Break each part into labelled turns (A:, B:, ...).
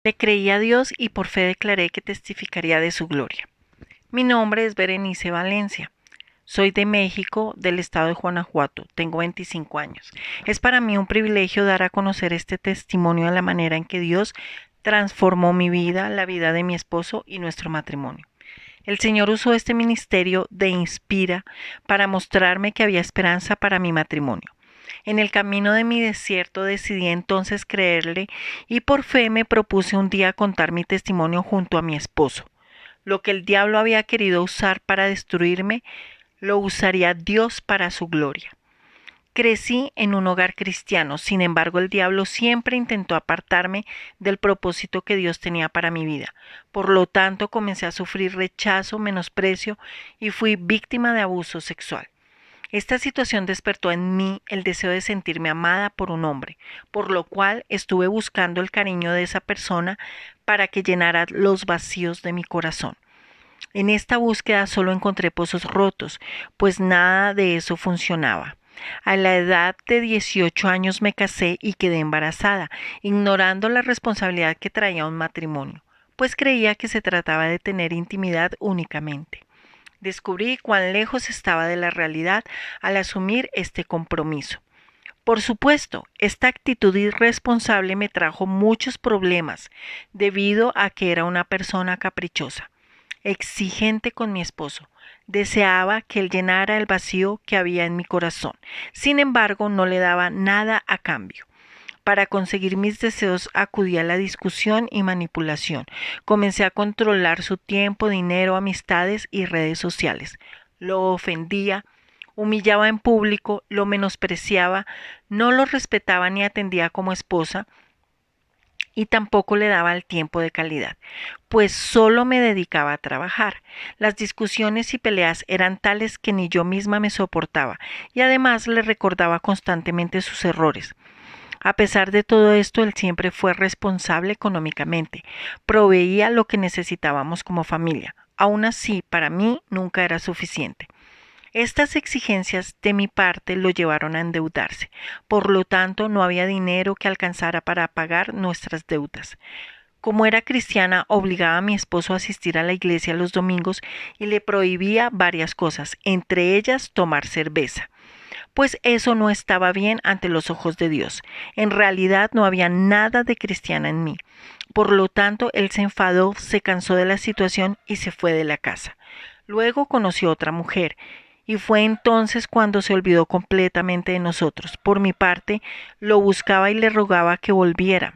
A: Le creí a Dios y por fe declaré que testificaría de su gloria. Mi nombre es Berenice Valencia. Soy de México, del estado de Guanajuato. Tengo 25 años. Es para mí un privilegio dar a conocer este testimonio de la manera en que Dios transformó mi vida, la vida de mi esposo y nuestro matrimonio. El Señor usó este ministerio de Inspira para mostrarme que había esperanza para mi matrimonio. En el camino de mi desierto decidí entonces creerle y por fe me propuse un día contar mi testimonio junto a mi esposo. Lo que el diablo había querido usar para destruirme, lo usaría Dios para su gloria. Crecí en un hogar cristiano, sin embargo el diablo siempre intentó apartarme del propósito que Dios tenía para mi vida. Por lo tanto, comencé a sufrir rechazo, menosprecio y fui víctima de abuso sexual. Esta situación despertó en mí el deseo de sentirme amada por un hombre, por lo cual estuve buscando el cariño de esa persona para que llenara los vacíos de mi corazón. En esta búsqueda solo encontré pozos rotos, pues nada de eso funcionaba. A la edad de 18 años me casé y quedé embarazada, ignorando la responsabilidad que traía un matrimonio, pues creía que se trataba de tener intimidad únicamente. Descubrí cuán lejos estaba de la realidad al asumir este compromiso. Por supuesto, esta actitud irresponsable me trajo muchos problemas debido a que era una persona caprichosa, exigente con mi esposo. Deseaba que él llenara el vacío que había en mi corazón. Sin embargo, no le daba nada a cambio. Para conseguir mis deseos acudí a la discusión y manipulación. Comencé a controlar su tiempo, dinero, amistades y redes sociales. Lo ofendía, humillaba en público, lo menospreciaba, no lo respetaba ni atendía como esposa y tampoco le daba el tiempo de calidad, pues solo me dedicaba a trabajar. Las discusiones y peleas eran tales que ni yo misma me soportaba y además le recordaba constantemente sus errores. A pesar de todo esto, él siempre fue responsable económicamente, proveía lo que necesitábamos como familia. Aún así, para mí nunca era suficiente. Estas exigencias de mi parte lo llevaron a endeudarse, por lo tanto no había dinero que alcanzara para pagar nuestras deudas. Como era cristiana, obligaba a mi esposo a asistir a la iglesia los domingos y le prohibía varias cosas, entre ellas tomar cerveza, pues eso no estaba bien ante los ojos de Dios. En realidad no había nada de cristiana en mí. Por lo tanto, él se enfadó, se cansó de la situación y se fue de la casa. Luego conoció otra mujer y fue entonces cuando se olvidó completamente de nosotros. Por mi parte, lo buscaba y le rogaba que volviera.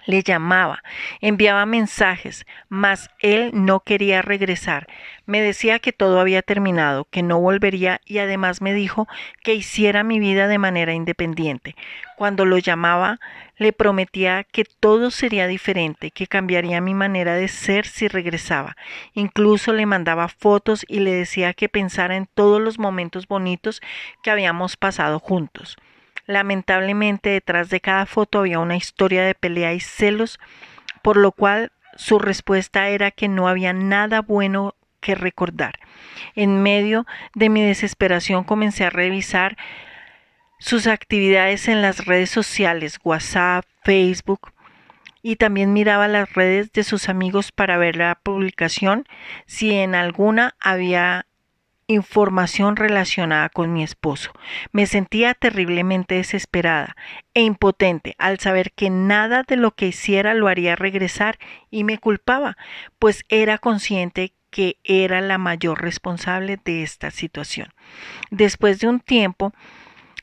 A: Le llamaba, enviaba mensajes, mas él no quería regresar. Me decía que todo había terminado, que no volvería y además me dijo que hiciera mi vida de manera independiente. Cuando lo llamaba, le prometía que todo sería diferente, que cambiaría mi manera de ser si regresaba. Incluso le mandaba fotos y le decía que pensara en todos los momentos bonitos que habíamos pasado juntos. Lamentablemente, detrás de cada foto había una historia de pelea y celos, por lo cual su respuesta era que no había nada bueno que recordar. En medio de mi desesperación comencé a revisar sus actividades en las redes sociales, WhatsApp, Facebook, y también miraba las redes de sus amigos para ver la publicación si en alguna había información relacionada con mi esposo. Me sentía terriblemente desesperada e impotente al saber que nada de lo que hiciera lo haría regresar y me culpaba, pues era consciente que era la mayor responsable de esta situación. Después de un tiempo,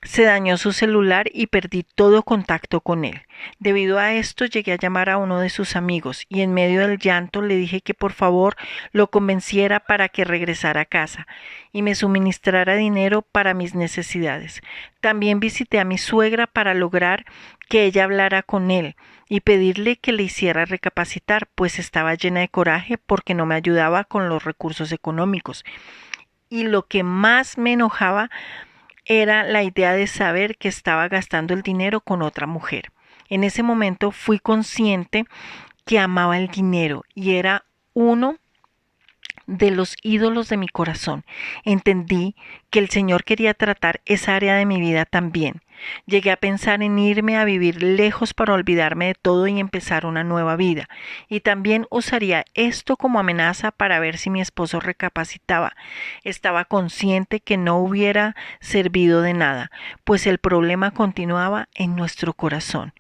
A: se dañó su celular y perdí todo contacto con él. Debido a esto llegué a llamar a uno de sus amigos y en medio del llanto le dije que por favor lo convenciera para que regresara a casa y me suministrara dinero para mis necesidades. También visité a mi suegra para lograr que ella hablara con él y pedirle que le hiciera recapacitar, pues estaba llena de coraje porque no me ayudaba con los recursos económicos. Y lo que más me enojaba era la idea de saber que estaba gastando el dinero con otra mujer. En ese momento fui consciente que amaba el dinero y era uno de los ídolos de mi corazón. Entendí que el Señor quería tratar esa área de mi vida también. Llegué a pensar en irme a vivir lejos para olvidarme de todo y empezar una nueva vida. Y también usaría esto como amenaza para ver si mi esposo recapacitaba. Estaba consciente que no hubiera servido de nada, pues el problema continuaba en nuestro corazón.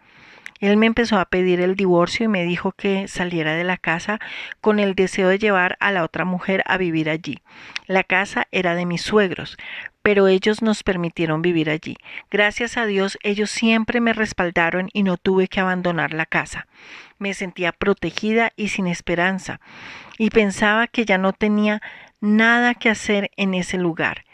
A: Él me empezó a pedir el divorcio y me dijo que saliera de la casa con el deseo de llevar a la otra mujer a vivir allí. La casa era de mis suegros, pero ellos nos permitieron vivir allí. Gracias a Dios, ellos siempre me respaldaron y no tuve que abandonar la casa. Me sentía protegida y sin esperanza, y pensaba que ya no tenía nada que hacer en ese lugar.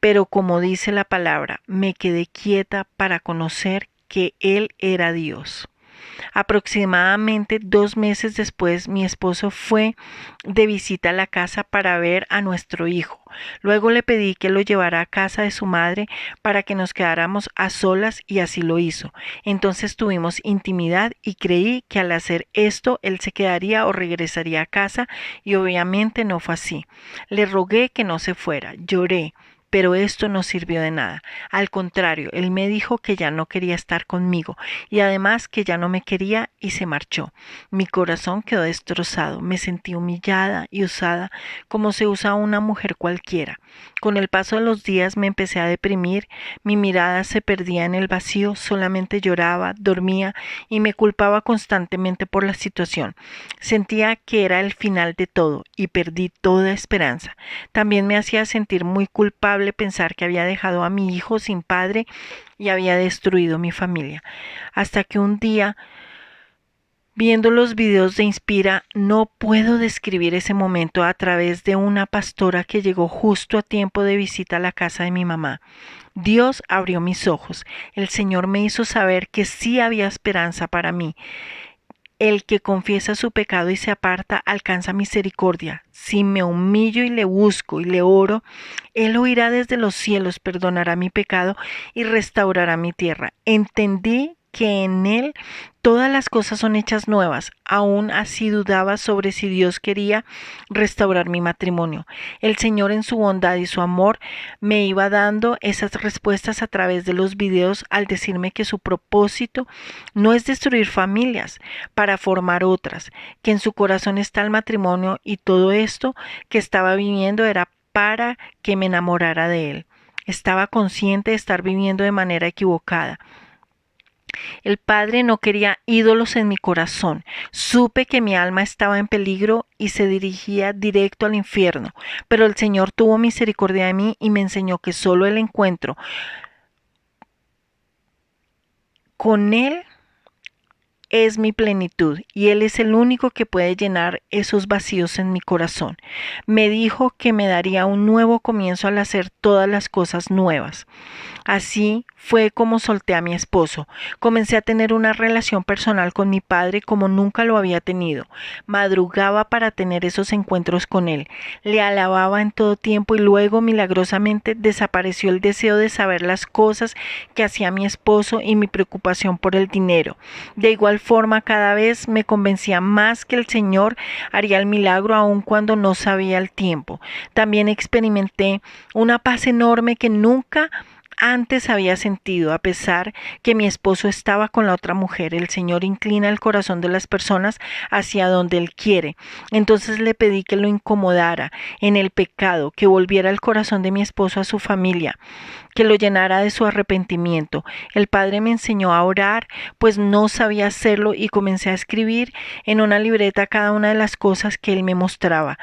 A: Pero como dice la palabra, me quedé quieta para conocer que Él era Dios. Aproximadamente 2 meses después, mi esposo fue de visita a la casa para ver a nuestro hijo. Luego le pedí que lo llevara a casa de su madre para que nos quedáramos a solas y así lo hizo. Entonces tuvimos intimidad y creí que al hacer esto él se quedaría o regresaría a casa y obviamente no fue así. Le rogué que no se fuera, lloré. Pero esto no sirvió de nada. Al contrario, él me dijo que ya no quería estar conmigo y además que ya no me quería y se marchó. Mi corazón quedó destrozado, me sentí humillada y usada como se usa a una mujer cualquiera. Con el paso de los días me empecé a deprimir, mi mirada se perdía en el vacío, solamente lloraba, dormía y me culpaba constantemente por la situación. Sentía que era el final de todo y perdí toda esperanza. También me hacía sentir muy culpable pensar que había dejado a mi hijo sin padre y había destruido mi familia. Hasta que un día, viendo los videos de Inspira, no puedo describir ese momento a través de una pastora que llegó justo a tiempo de visita a la casa de mi mamá. Dios abrió mis ojos. El Señor me hizo saber que sí había esperanza para mí. El que confiesa su pecado y se aparta alcanza misericordia. Si me humillo y le busco y le oro, Él oirá desde los cielos, perdonará mi pecado y restaurará mi tierra. Entendí que en Él todas las cosas son hechas nuevas. Aún así dudaba sobre si Dios quería restaurar mi matrimonio. El Señor en su bondad y su amor me iba dando esas respuestas a través de los videos al decirme que su propósito no es destruir familias para formar otras, que en su corazón está el matrimonio y todo esto que estaba viviendo era para que me enamorara de Él. Estaba consciente de estar viviendo de manera equivocada. El Padre no quería ídolos en mi corazón. Supe que mi alma estaba en peligro y se dirigía directo al infierno, pero el Señor tuvo misericordia de mí y me enseñó que solo el encuentro con Él es mi plenitud y Él es el único que puede llenar esos vacíos en mi corazón. Me dijo que me daría un nuevo comienzo al hacer todas las cosas nuevas. Así fue como solté a mi esposo. Comencé a tener una relación personal con mi padre como nunca lo había tenido. Madrugaba para tener esos encuentros con él. Le alababa en todo tiempo y luego milagrosamente desapareció el deseo de saber las cosas que hacía mi esposo y mi preocupación por el dinero. De igual forma, cada vez me convencía más que el Señor haría el milagro aun cuando no sabía el tiempo. También experimenté una paz enorme que nunca antes había sentido, a pesar que mi esposo estaba con la otra mujer. El Señor inclina el corazón de las personas hacia donde Él quiere. Entonces le pedí que lo incomodara en el pecado, que volviera el corazón de mi esposo a su familia, que lo llenara de su arrepentimiento. El Padre me enseñó a orar, pues no sabía hacerlo y comencé a escribir en una libreta cada una de las cosas que Él me mostraba,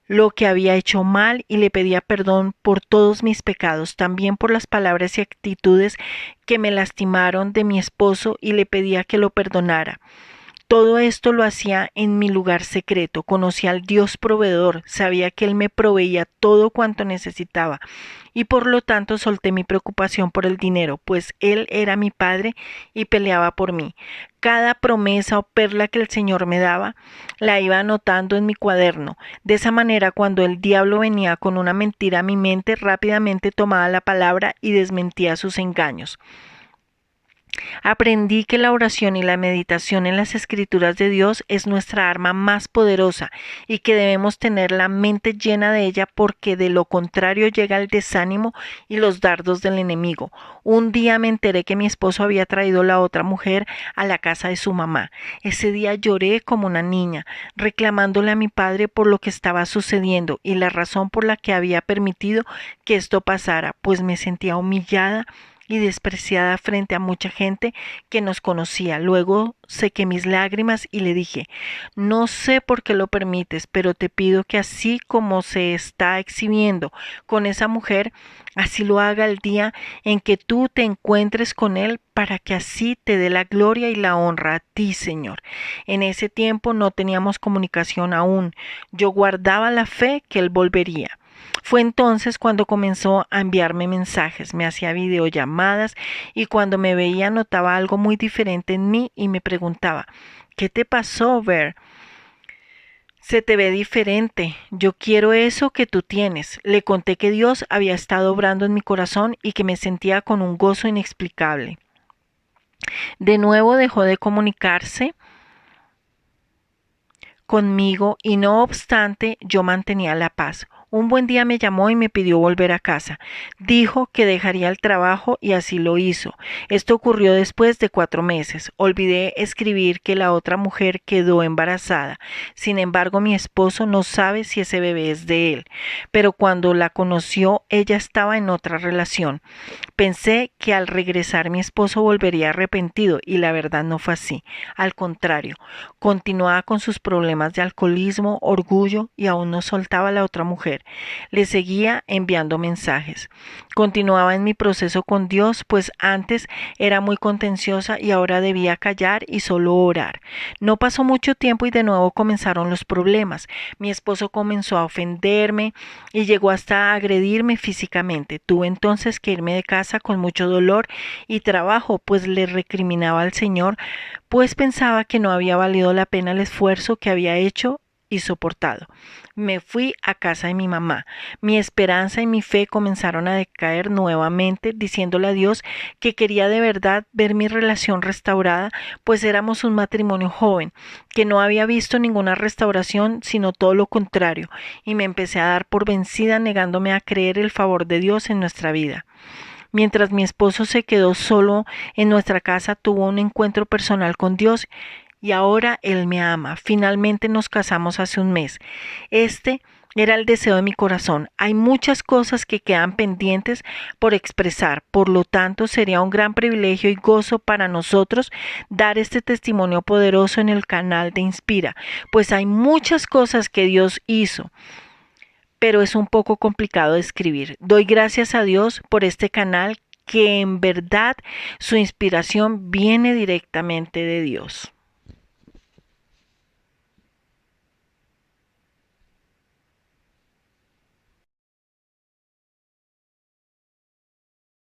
A: lo que había hecho mal y le pedía perdón por todos mis pecados, también por las palabras y actitudes que me lastimaron de mi esposo y le pedía que lo perdonara. Todo esto lo hacía en mi lugar secreto. Conocía al Dios proveedor, sabía que Él me proveía todo cuanto necesitaba y por lo tanto solté mi preocupación por el dinero, pues Él era mi Padre y peleaba por mí. Cada promesa o perla que el Señor me daba, la iba anotando en mi cuaderno. De esa manera, cuando el diablo venía con una mentira a mi mente, rápidamente tomaba la palabra y desmentía sus engaños. Aprendí que la oración y la meditación en las escrituras de Dios es nuestra arma más poderosa y que debemos tener la mente llena de ella porque de lo contrario llega el desánimo y los dardos del enemigo. Un día me enteré que mi esposo había traído la otra mujer a la casa de su mamá. Ese día lloré como una niña, reclamándole a mi padre por lo que estaba sucediendo y la razón por la que había permitido que esto pasara, pues me sentía humillada y despreciada frente a mucha gente que nos conocía. Luego sequé mis lágrimas y le dije, no sé por qué lo permites, pero te pido que así como se está exhibiendo con esa mujer, así lo haga el día en que tú te encuentres con él, para que así te dé la gloria y la honra a ti, Señor. En ese tiempo no teníamos comunicación aún. Yo guardaba la fe que él volvería. Fue entonces cuando comenzó a enviarme mensajes, me hacía videollamadas y cuando me veía notaba algo muy diferente en mí y me preguntaba, ¿qué te pasó, Ver? Se te ve diferente. Yo quiero eso que tú tienes. Le conté que Dios había estado obrando en mi corazón y que me sentía con un gozo inexplicable. De nuevo dejó de comunicarse conmigo y no obstante yo mantenía la paz. Un buen día me llamó y me pidió volver a casa. Dijo que dejaría el trabajo y así lo hizo. Esto ocurrió después de 4 meses. Olvidé escribir que la otra mujer quedó embarazada. Sin embargo, mi esposo no sabe si ese bebé es de él. Pero cuando la conoció, ella estaba en otra relación. Pensé que al regresar mi esposo volvería arrepentido y la verdad no fue así. Al contrario, continuaba con sus problemas de alcoholismo, orgullo y aún no soltaba a la otra mujer. Le seguía enviando mensajes. Continuaba en mi proceso con Dios, pues antes era muy contenciosa y ahora debía callar y solo orar. No pasó mucho tiempo y de nuevo comenzaron los problemas. Mi esposo comenzó a ofenderme y llegó hasta a agredirme físicamente. Tuve entonces que irme de casa con mucho dolor y trabajo, pues le recriminaba al Señor, pues pensaba que no había valido la pena el esfuerzo que había hecho y soportado. Me fui a casa de mi mamá. Mi esperanza y mi fe comenzaron a decaer nuevamente, diciéndole a Dios que quería de verdad ver mi relación restaurada, pues éramos un matrimonio joven, que no había visto ninguna restauración, sino todo lo contrario, y me empecé a dar por vencida negándome a creer el favor de Dios en nuestra vida. Mientras mi esposo se quedó solo en nuestra casa, tuvo un encuentro personal con Dios y ahora Él me ama. Finalmente nos casamos hace un mes. Este era el deseo de mi corazón. Hay muchas cosas que quedan pendientes por expresar. Por lo tanto, sería un gran privilegio y gozo para nosotros dar este testimonio poderoso en el canal de Inspira, pues hay muchas cosas que Dios hizo, pero es un poco complicado de escribir. Doy gracias a Dios por este canal, que en verdad su inspiración viene directamente de Dios.